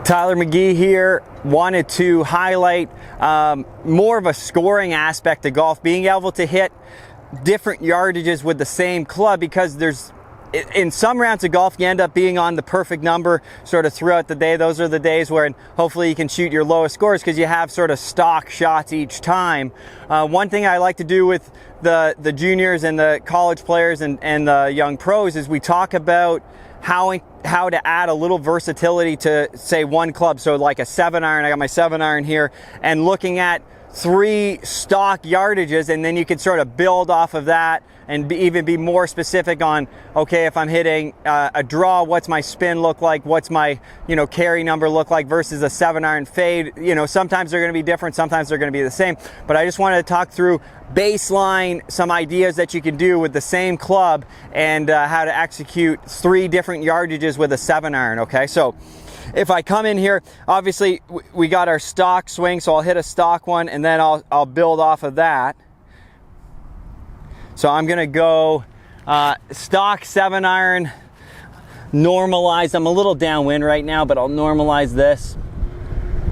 Tyler McGee here. Wanted to highlight more of a scoring aspect of golf, being able to hit different yardages with the same club, because in some rounds of golf you end up being on the perfect number sort of throughout the day. Those are the days where hopefully you can shoot your lowest scores because you have sort of stock shots each time. One thing I like to do with the juniors and the college players and the young pros is we talk about how to add a little versatility to, say, one club. So like a 7-iron, I got my 7-iron here, and looking at 3 stock yardages, and then you can sort of build off of that and even be more specific on, okay, if I'm hitting a draw, what's my spin look like? What's my, carry number look like versus a 7-iron fade? Sometimes they're going to be different, sometimes they're going to be the same. But I just wanted to talk through baseline, some ideas that you can do with the same club, and how to execute 3 different yardages with a 7-iron, okay? So if I come in here, obviously we got our stock swing, so I'll hit a stock one and then I'll build off of that. So I'm gonna go stock 7-iron, normalized. I'm a little downwind right now, but I'll normalize this.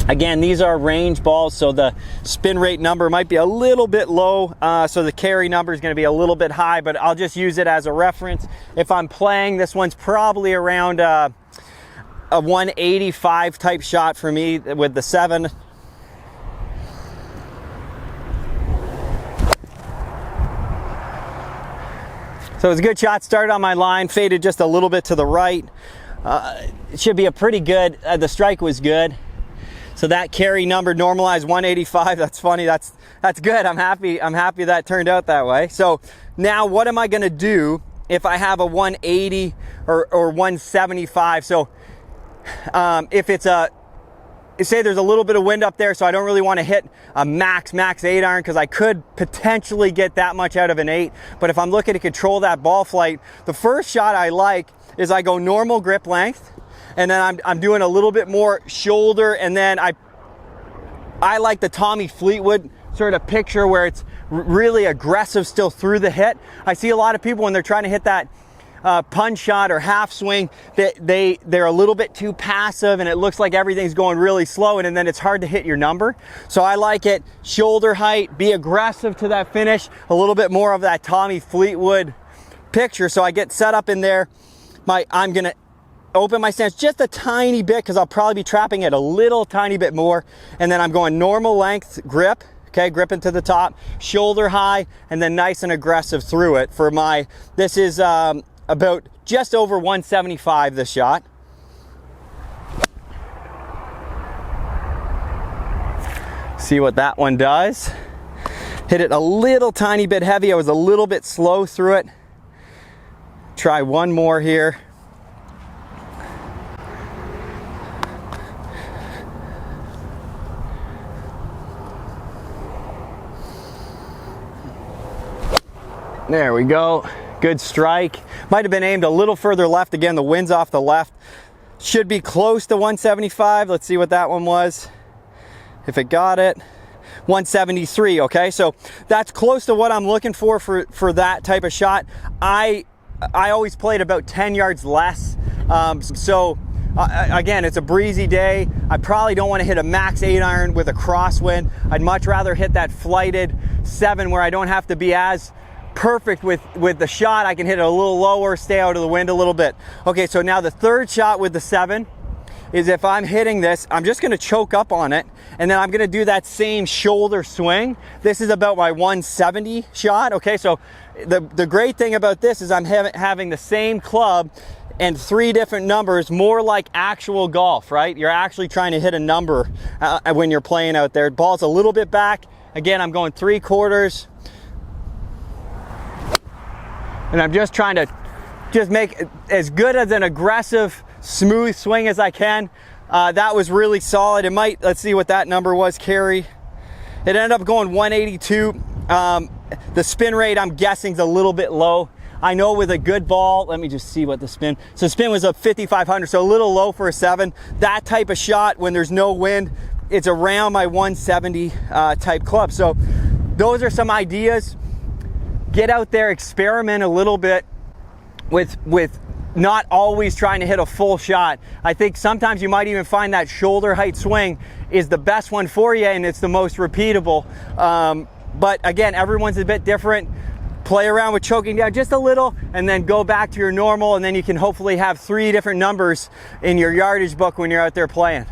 Again, these are range balls, so the spin rate number might be a little bit low, so the carry number is going to be a little bit high, but I'll just use it as a reference. If I'm playing, this one's probably around a 185 type shot for me with the 7. So it's a good shot, started on my line, faded just a little bit to the right. It should be a pretty good, the strike was good. So that carry number normalized 185. That's funny. That's good. I'm happy that turned out that way. So now what am I going to do if I have a 180 or 175? So if it's say there's a little bit of wind up there, so I don't really want to hit a max 8-iron because I could potentially get that much out of an 8. But if I'm looking to control that ball flight, the first shot I like is I go normal grip length, and then I'm doing a little bit more shoulder, and then I like the Tommy Fleetwood sort of picture where it's really aggressive still through the hit. I see a lot of people when they're trying to hit that punch shot or half swing, they're a little bit too passive and it looks like everything's going really slow, and then it's hard to hit your number. So I like it shoulder height, be aggressive to that finish, a little bit more of that Tommy Fleetwood picture. So I get set up in there. I'm gonna open my stance just a tiny bit because I'll probably be trapping it a little tiny bit more, and then I'm going normal length grip, okay, gripping to the top, shoulder high, and then nice and aggressive through it. For this is about just over 175, this shot. See what that one does. Hit it a little tiny bit heavy. I was a little bit slow through it. Try one more here. There we go. Good strike. Might have been aimed a little further left. Again, the wind's off the left. Should be close to 175. Let's see what that one was. If it got it. 173, okay? So that's close to what I'm looking for that type of shot. I always played about 10 yards less. Again, it's a breezy day. I probably don't want to hit a max 8-iron with a crosswind. I'd much rather hit that flighted 7 where I don't have to be as perfect with the shot. I can hit it a little lower, stay out of the wind a little bit. Okay, so now the third shot with the 7 is, if I'm hitting this, I'm just going to choke up on it, and then I'm going to do that same shoulder swing. This is about my 170 shot. Okay, so the great thing about this is I'm having the same club and 3 different numbers, more like actual golf, right? You're actually trying to hit a number when you're playing out there. Ball's a little bit back. Again, I'm going 3/4. And I'm just trying to make as good as an aggressive, smooth swing as I can. That was really solid. Let's see what that number was, carry. It ended up going 182. The spin rate, I'm guessing, is a little bit low. I know with a good ball, let me just see what the spin. So spin was a 5,500, so a little low for a 7. That type of shot, when there's no wind, it's around my 170 type club. So those are some ideas. Get out there, experiment a little bit with not always trying to hit a full shot. I think sometimes you might even find that shoulder height swing is the best one for you, and it's the most repeatable. But again, everyone's a bit different. Play around with choking down just a little, and then go back to your normal, and then you can hopefully have 3 different numbers in your yardage book when you're out there playing.